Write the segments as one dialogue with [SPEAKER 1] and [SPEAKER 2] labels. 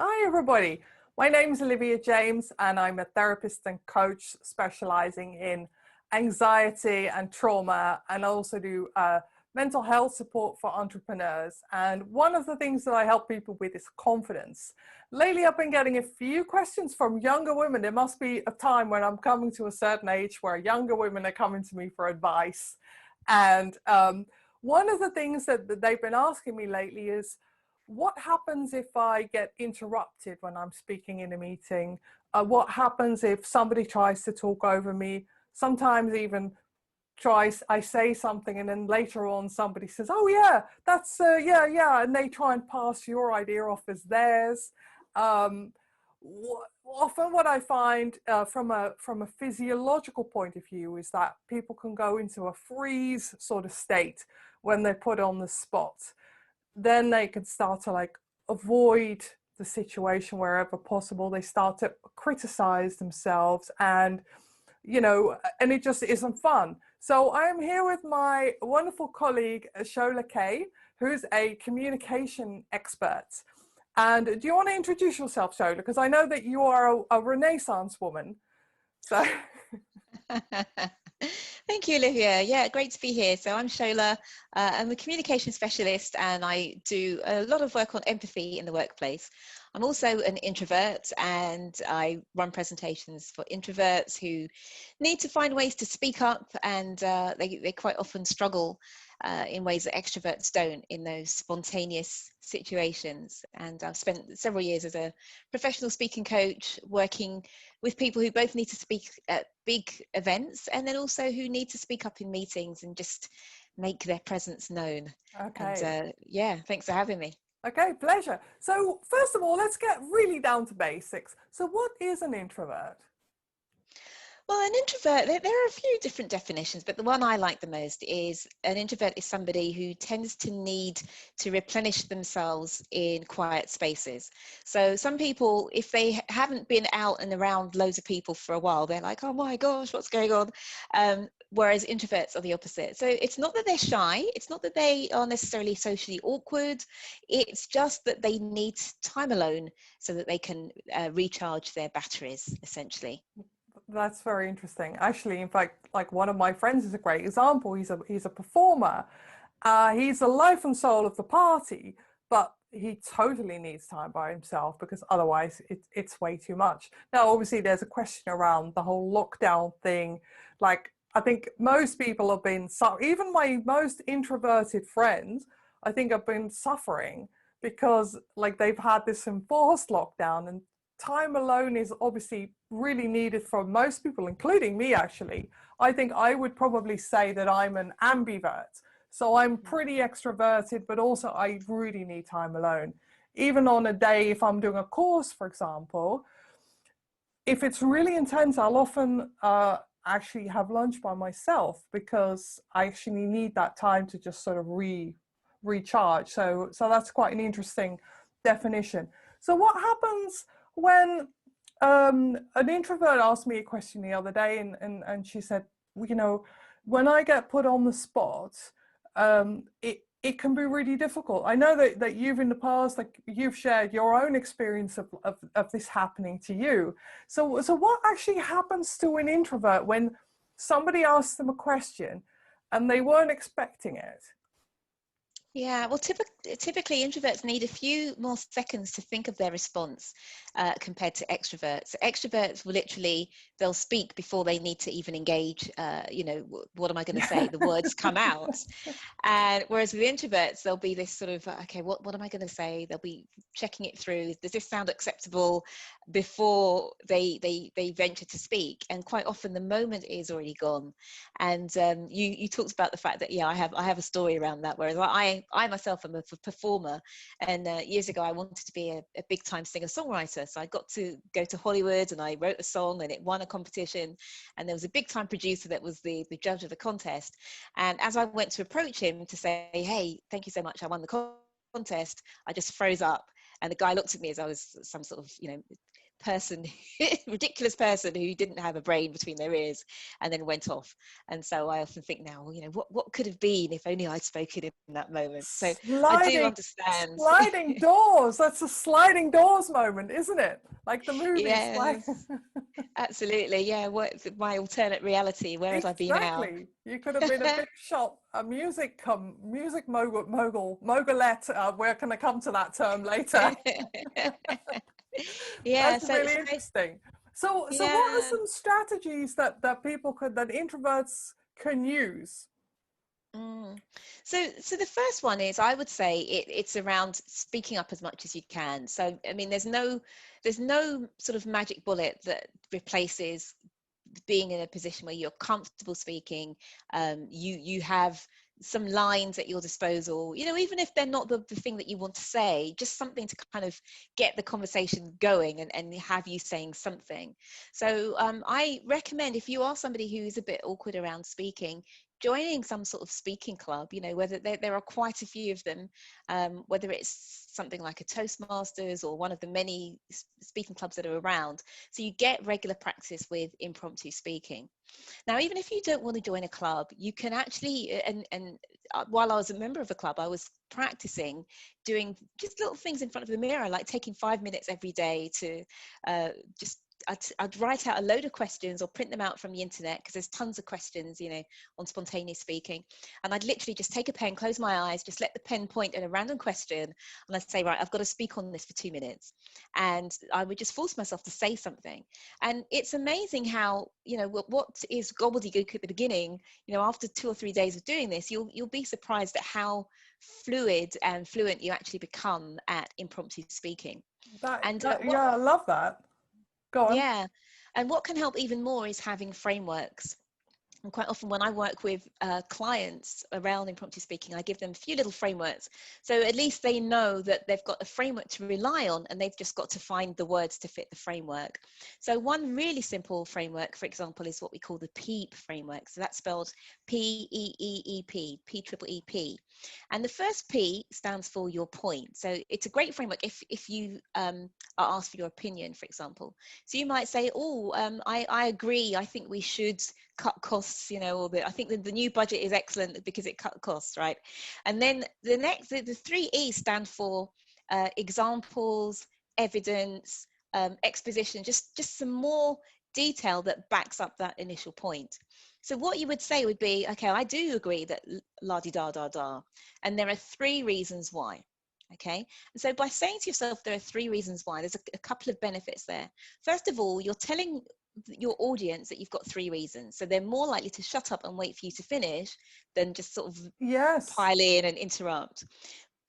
[SPEAKER 1] Hi, everybody. My name is Olivia James, and I'm a therapist and coach specializing in anxiety and trauma, and I also do mental health support for entrepreneurs. And one of the things that I help people with is confidence. Lately, I've been getting a few questions from younger women. There must be a time when I'm coming to a certain age where younger women are coming to me for advice. And one of the things that they've been asking me lately is, what happens if I get interrupted when I'm speaking in a meeting? What happens if somebody tries to talk over me? Sometimes even I say something and then later on somebody says, oh yeah, that's, yeah. And they try and pass your idea off as theirs. Often what I find from a physiological point of view is that people can go into a freeze sort of state when they're put on the spot. Then they can start to avoid the situation wherever possible. They start to criticize themselves, and and it just isn't fun. So I am here with my wonderful colleague Shola Kaye, who's a communication expert. And do you want to introduce yourself, Shola? Because I know that you are a Renaissance woman. So
[SPEAKER 2] Thank you, Olivia. Yeah, great to be here. So I'm Shola. I'm a communication specialist, and I do a lot of work on empathy in the workplace. I'm also an introvert, and I run presentations for introverts who need to find ways to speak up, and they quite often struggle in ways that extroverts don't in those spontaneous situations. And I've spent several years as a professional speaking coach, working with people who both need to speak at big events and then also who need to speak up in meetings and just make their presence known.
[SPEAKER 1] okay.
[SPEAKER 2] And yeah, thanks for having me.
[SPEAKER 1] Okay, pleasure. So first of all, let's get really down to basics. So what is an introvert?
[SPEAKER 2] Well, an introvert, there are a few different definitions, but the one I like the most is an introvert is somebody who tends to need to replenish themselves in quiet spaces. So some people, if they haven't been out and around loads of people for a while, they're like, oh my gosh, what's going on? Whereas introverts are the opposite. So it's not that they're shy, it's not that they are necessarily socially awkward, it's just that they need time alone so that they can recharge their batteries, essentially.
[SPEAKER 1] That's very interesting. Actually, in fact, like one of my friends is a great example. He's a performer. He's the life and soul of the party, but he totally needs time by himself because otherwise it's way too much. Now, obviously, there's a question around the whole lockdown thing. Like, I think most people have been, even my most introverted friends, I think have been suffering because like they've had this enforced lockdown, and time alone is obviously really needed for most people, including me, actually. I think I would probably say that I'm an ambivert. So I'm pretty extroverted, but also I really need time alone. Even on a day, if I'm doing a course, for example, if it's really intense, I'll often actually have lunch by myself because I actually need that time to just sort of recharge. So that's quite an interesting definition. So what happens when an introvert asked me a question the other day, and she said, when I get put on the spot, it can be really difficult. I know that you've in the past, like you've shared your own experience of this happening to you. So what actually happens to an introvert when somebody asks them a question and they weren't expecting it?
[SPEAKER 2] Yeah, well, typically introverts need a few more seconds to think of their response compared to extroverts. Extroverts will literally, they'll speak before they need to even engage, what am I going to say? The words come out. And whereas with introverts, there'll be this sort of, okay, what am I going to say? They'll be checking it through. Does this sound acceptable before they venture to speak? And quite often the moment is already gone. And you talked about the fact that, yeah, I have a story around that, whereas I myself am a performer, and years ago I wanted to be a big time singer-songwriter, so I got to go to Hollywood and I wrote a song and it won a competition, and there was a big time producer that was the judge of the contest. And as I went to approach him to say, hey, thank you so much, I won the contest, I just froze up, and the guy looked at me as I was some sort of person, ridiculous person who didn't have a brain between their ears and then went off. And so I often think now, well, you know, what could have been if only I'd spoken in that moment. So I do understand.
[SPEAKER 1] Sliding doors. That's a sliding doors moment, isn't it? Like the movies.
[SPEAKER 2] Yes, absolutely. Yeah. What my alternate reality? Where have I been now?
[SPEAKER 1] Exactly. You could have been a big shot, a music mogulette. Where can I come to that term later?
[SPEAKER 2] Yeah.
[SPEAKER 1] That's really interesting. So what are
[SPEAKER 2] Yeah.
[SPEAKER 1] some strategies that introverts can use?
[SPEAKER 2] So the first one is, I would say it's around speaking up as much as you can. So I mean, there's no sort of magic bullet that replaces being in a position where you're comfortable speaking. You have some lines at your disposal, you know, even if they're not the thing that you want to say, just something to kind of get the conversation going and have you saying something. So I recommend, if you are somebody who is a bit awkward around speaking, joining some sort of speaking club, you know, whether there are quite a few of them, whether it's something like a Toastmasters or one of the many speaking clubs that are around. So you get regular practice with impromptu speaking. Now, even if you don't want to join a club, you can actually, and while I was a member of a club, I was practicing doing just little things in front of the mirror, like taking 5 minutes every day to I'd write out a load of questions or print them out from the internet, because there's tons of questions, you know, on spontaneous speaking. And I'd literally just take a pen, close my eyes, just let the pen point at a random question. And I'd say, right, I've got to speak on this for 2 minutes. And I would just force myself to say something. And it's amazing how, you know, what is gobbledygook at the beginning, you know, after 2 or 3 days of doing this, you'll be surprised at how fluid and fluent you actually become at impromptu speaking.
[SPEAKER 1] Yeah, I love that. Go on.
[SPEAKER 2] Yeah. And what can help even more is having frameworks. And quite often when I work with clients around impromptu speaking, I give them a few little frameworks. So at least they know that they've got a framework to rely on, and they've just got to find the words to fit the framework. So one really simple framework, for example, is what we call the PEEP framework. So that's spelled P-E-E-E-P, P-triple-E-P. And the first P stands for your point. So it's a great framework if you are asked for your opinion, for example. So you might say, I agree, I think we should cut costs, you know, or I think the new budget is excellent because it cut costs, right? And then the 3 E's stand for examples, evidence, exposition, just some more detail that backs up that initial point. So what you would say would be, okay, I do agree that la-di-da-da-da, and there are 3 reasons why. Okay, and so by saying to yourself there are 3 reasons why, there's a couple of benefits there. First of all, you're telling your audience that you've got 3 reasons, so they're more likely to shut up and wait for you to finish than just sort of pile in and interrupt.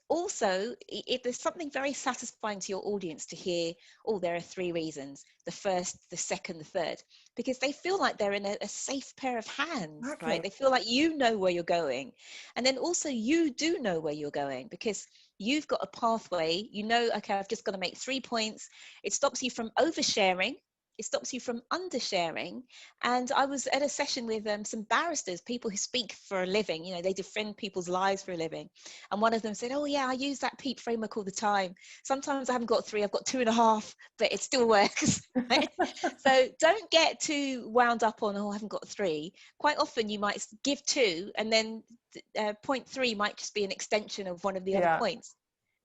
[SPEAKER 2] Also, if there's something very satisfying to your audience to hear, there are 3 reasons, the first, the second, the third, because they feel like they're in a safe pair of hands, right? They feel like you know where you're going. And then also you do know where you're going, because you've got a pathway, you know, okay, I've just got to make 3 points. It stops you from oversharing. It stops you from undersharing. And I was at a session with some barristers, people who speak for a living, you know, they defend people's lives for a living. And one of them said, oh yeah, I use that PEEP framework all the time. Sometimes I haven't got 3, I've got 2.5, but it still works. Right? So don't get too wound up on, I haven't got 3. Quite often you might give 2, and then point 3 might just be an extension of one of the other points.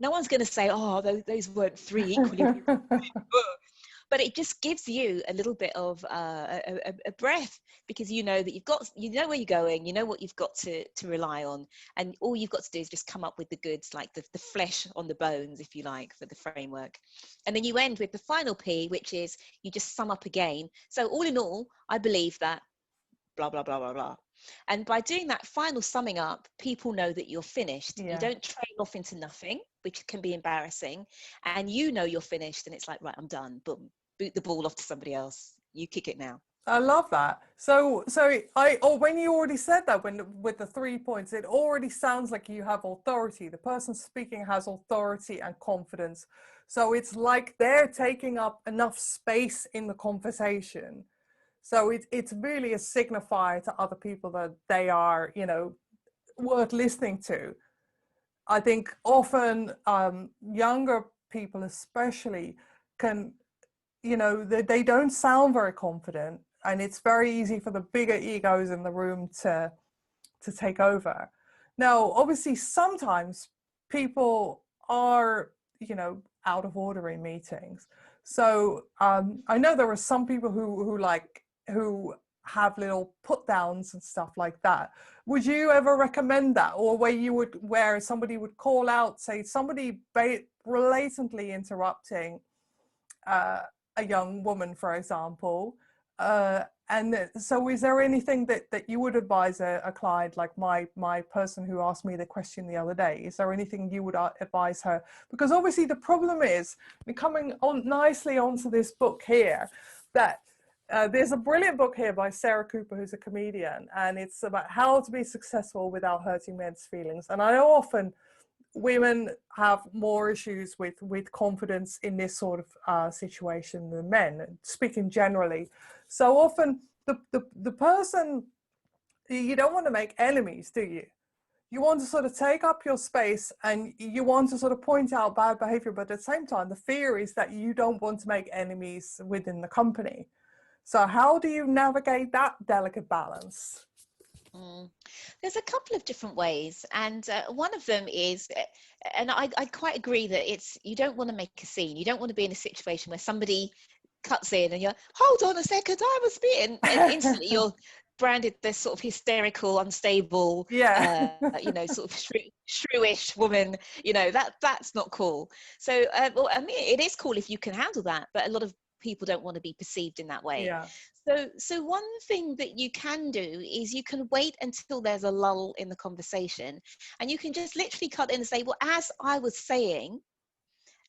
[SPEAKER 2] No one's going to say, those weren't 3 equally. But it just gives you a little bit of a breath, because you know that you know where you're going, you know what you've got to rely on, and all you've got to do is just come up with the goods, like the flesh on the bones, if you like, for the framework. And then you end with the final P, which is you just sum up again. So all in all, I believe that blah, blah, blah, blah, blah. And by doing that final summing up, people know that you're finished. You don't trail off into nothing, which can be embarrassing. And you know you're finished, and it's like, right, I'm done. Boom, boot the ball off to somebody else. You kick it now.
[SPEAKER 1] I love that. So when you already said that, with the 3 points, it already sounds like you have authority. The person speaking has authority and confidence. So it's like they're taking up enough space in the conversation. So it's really a signifier to other people that they are, you know, worth listening to. I think often younger people especially can, you know, they don't sound very confident, and it's very easy for the bigger egos in the room to take over. Now, obviously, sometimes people are, you know, out of order in meetings. So I know there are some people who have little put downs and stuff like that. Would you ever recommend that, or where somebody would call out, say somebody blatantly interrupting a young woman, for example? And so is there anything that you would advise a client, like my person who asked me the question the other day? Is there anything you would advise her? Because obviously the problem is, coming on nicely onto this book here, that there's a brilliant book here by Sarah Cooper, who's a comedian, and it's about how to be successful without hurting men's feelings. And I know often women have more issues with confidence in this sort of situation than men, speaking generally. So often the person, you don't want to make enemies, do you? You want to sort of take up your space, and you want to sort of point out bad behavior, but at the same time, the fear is that you don't want to make enemies within the company. So how do you navigate that delicate balance?
[SPEAKER 2] There's a couple of different ways, and one of them is, and I quite agree that you don't want to make a scene. You don't want to be in a situation where somebody cuts in and you're, hold on a second, I was being, and instantly you're branded this sort of hysterical, unstable, you know, sort of shrewish woman. You know, that's not cool. So, well, I mean, it is cool if you can handle that, but a lot of people don't want to be perceived in that way.
[SPEAKER 1] Yeah.
[SPEAKER 2] So one thing that you can do is you can wait until there's a lull in the conversation, and you can just literally cut in and say, well, as I was saying,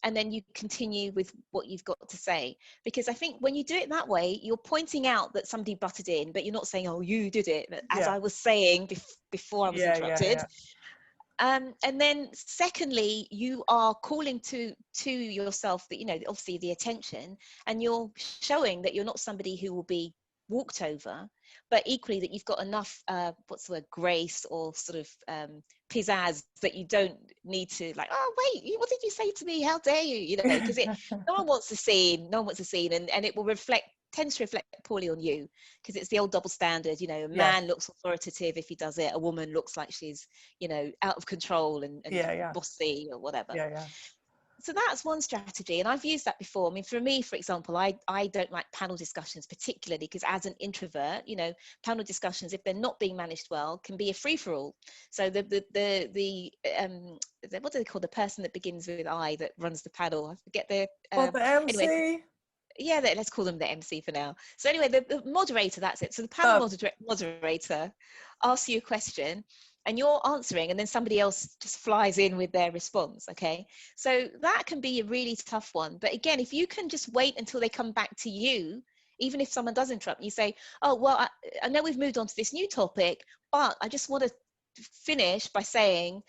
[SPEAKER 2] and then you continue with what you've got to say. Because I think when you do it that way, you're pointing out that somebody butted in, but you're not saying, oh, you did it, but as I was saying before I was interrupted. And then secondly, you are calling to yourself that, you know, obviously the attention, and you're showing that you're not somebody who will be walked over, but equally that you've got enough what's the word, grace, or sort of pizzazz, that you don't need to, like, oh wait, what did you say to me, how dare you, know, because no one wants to see, and it will tends to reflect poorly on you, because it's the old double standard. You know, a man looks authoritative if he does it, a woman looks like she's, you know, out of control and bossy or whatever. So that's one strategy, and I've used that before. I mean, for me, for example, I don't like panel discussions particularly, because as an introvert, you know, panel discussions, if they're not being managed well, can be a free-for-all. So the what do they call the person that begins with I that runs the panel? I forget the
[SPEAKER 1] the MC.
[SPEAKER 2] Anyway, yeah, let's call them the MC for now. So anyway, the moderator, that's it. So the panel moderator asks you a question, and you're answering, and then somebody else just flies in with their response. Okay, so that can be a really tough one. But again, if you can just wait until they come back to you, even if someone does interrupt, you say, oh, well, I know we've moved on to this new topic, but I just want to finish by saying,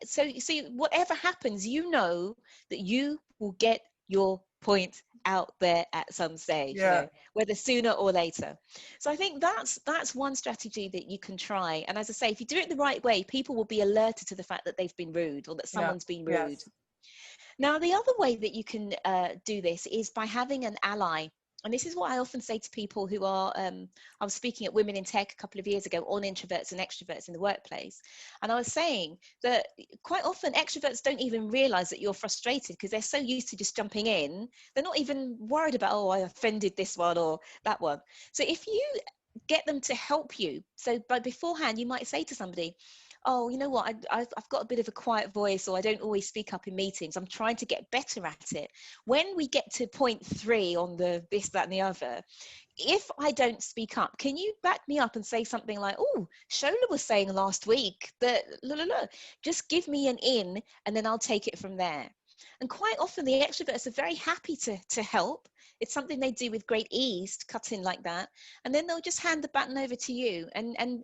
[SPEAKER 2] so whatever happens, you know that you will get your point out there at some stage, you know, whether sooner or later. So I think that's one strategy that you can try. And as I say, if you do it the right way, people will be alerted to the fact that they've been rude, or that someone's been rude. Now, the other way that you can do this is by having an ally. And this is what I often say to people who are, I was speaking at Women in Tech a couple of years ago on introverts and extroverts in the workplace. And I was saying that quite often extroverts don't even realize that you're frustrated, because they're so used to just jumping in. They're not even worried about, oh, I offended this one or that one. So if you get them to help you, so by beforehand, you might say to somebody, oh, you know what, I've got a bit of a quiet voice, or I don't always speak up in meetings. I'm trying to get better at it. When we get to point 3 on the this, that, and the other, if I don't speak up, can you back me up and say something like, oh, Shola was saying last week that, just give me an in, and then I'll take it from there. And quite often the extroverts are very happy to help. It's something they do with great ease, to cut in like that. And then they'll just hand the baton over to you. And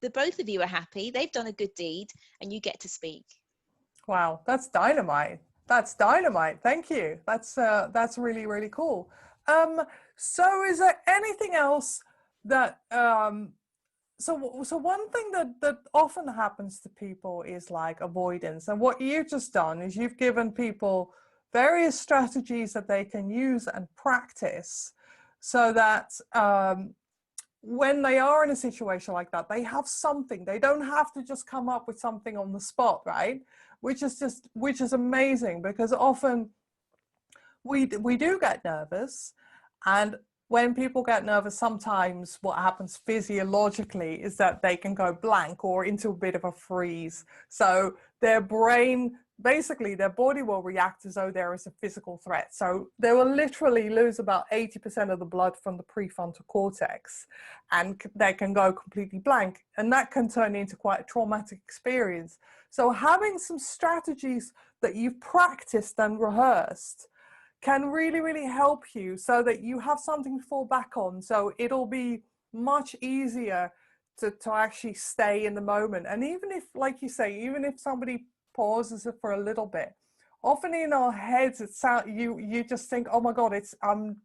[SPEAKER 2] the both of you are happy. They've done a good deed, and you get to speak.
[SPEAKER 1] Wow, that's dynamite. That's dynamite. Thank you. That's really, really cool. So is there anything else that, so one thing that often happens to people is like avoidance. And what you've just done is you've given people various strategies that they can use and practice so that when they are in a situation like that, they have something. They don't have to just come up with something on the spot, right? Which is amazing, because often we do get nervous, and when people get nervous, sometimes what happens physiologically is that they can go blank or into a bit of a freeze. So their brain, basically their body will react as though there is a physical threat. So they will literally lose about 80% of the blood from the prefrontal cortex, and they can go completely blank. And that can turn into quite a traumatic experience. So having some strategies that you've practiced and rehearsed can really, really help you, so that you have something to fall back on. So it'll be much easier to actually stay in the moment. And even if, like you say, even if somebody pauses it for a little bit, often in our heads, you just think, oh my God,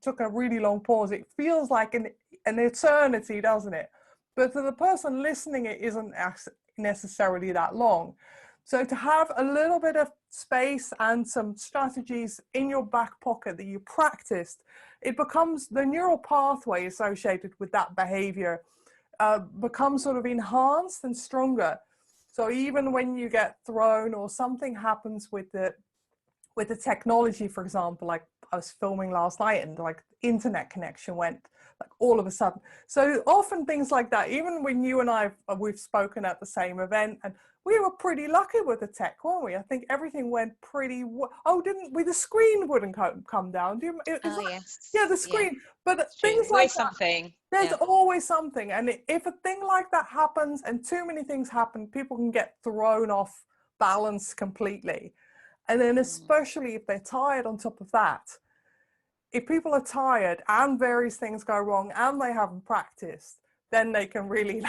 [SPEAKER 1] took a really long pause. It feels like an eternity, doesn't it? But to the person listening, it isn't necessarily that long. So to have a little bit of space and some strategies in your back pocket that you practiced, it becomes the neural pathway associated with that behavior becomes sort of enhanced and stronger. So even when you get thrown or something happens with the technology, for example, like I was filming last night and like internet connection went like all of a sudden. So often things like that, even when you and we've spoken at the same event, and we were pretty lucky with the tech, weren't we? I think everything went pretty didn't we? The screen wouldn't come down.
[SPEAKER 2] Yes.
[SPEAKER 1] Yeah, the screen. Yeah. But things
[SPEAKER 2] like
[SPEAKER 1] that,
[SPEAKER 2] something.
[SPEAKER 1] There's always something. And if a thing like that happens, and too many things happen, people can get thrown off balance completely. And then especially if they're tired on top of that, if people are tired and various things go wrong and they haven't practiced, then they can really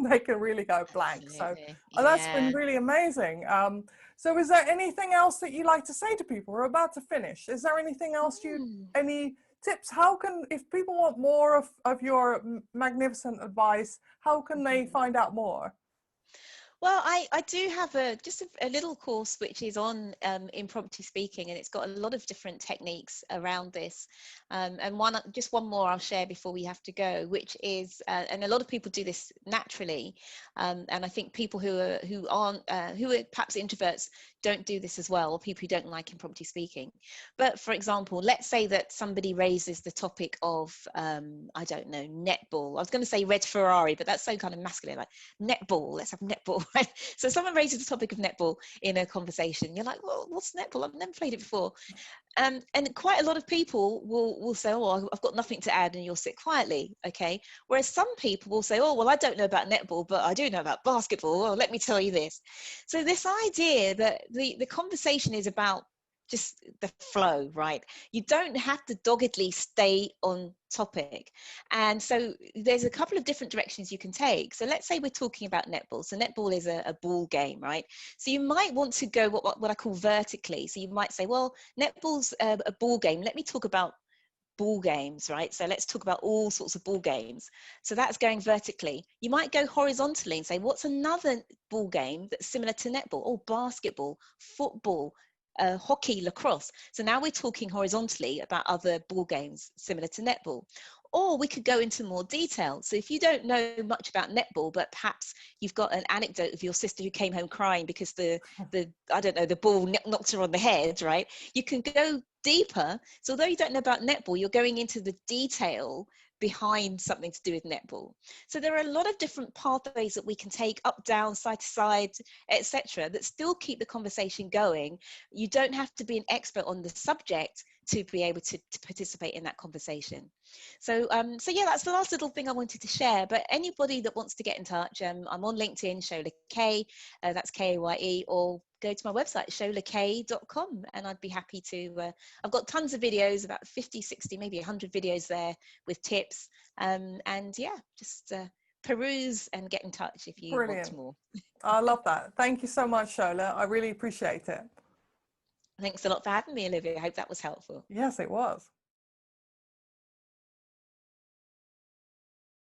[SPEAKER 1] they can really go blank. Absolutely. So that's been really amazing. So is there anything else that you like to say to people? We're about to finish. Is there anything else any tips? If people want more of your magnificent advice, how can they find out more?
[SPEAKER 2] Well, I do have a little course which is on impromptu speaking, and it's got a lot of different techniques around this. And one more I'll share before we have to go, which is, and a lot of people do this naturally, and I think people who are perhaps introverts don't do this as well, or people who don't like impromptu speaking. But for example, let's say that somebody raises the topic of I don't know, netball. I was going to say red Ferrari, but that's so kind of masculine, like netball. Let's have netball. Right? So someone raises the topic of netball in a conversation. You're like, well, what's netball? I've never played it before. And quite a lot of people will say, oh, I've got nothing to add, and you'll sit quietly, okay? Whereas some people will say, oh, well, I don't know about netball, but I do know about basketball. Well, let me tell you this. So this idea that the conversation is about just the flow, right? You don't have to doggedly stay on topic. And so there's a couple of different directions you can take. So let's say we're talking about netball. So netball is a ball game, right? So you might want to go what I call vertically. So you might say, well, netball's a ball game. Let me talk about ball games, right? So let's talk about all sorts of ball games. So that's going vertically. You might go horizontally and say, what's another ball game that's similar to netball? Oh, basketball, football, hockey, lacrosse. So now we're talking horizontally about other ball games similar to netball. Or we could go into more detail. So if you don't know much about netball, but perhaps you've got an anecdote of your sister who came home crying because the ball knocked her on the head, right? You can go deeper. So although you don't know about netball, you're going into the detail behind something to do with netball. So there are a lot of different pathways that we can take, up, down, side to side, etc., that still keep the conversation going. You don't have to be an expert on the subject to be able to participate in that conversation. So yeah, that's the last little thing I wanted to share. But anybody that wants to get in touch, I'm on LinkedIn, Shola Kaye, that's Kaye, or go to my website, sholakaye.com, and I'd be happy to, I've got tons of videos, about 50, 60, maybe 100 videos there with tips. And yeah, just peruse and get in touch if you want more.
[SPEAKER 1] I love that. Thank you so much, Shola. I really appreciate it.
[SPEAKER 2] Thanks a lot for having me, Olivia. I hope that was helpful.
[SPEAKER 1] Yes, it was.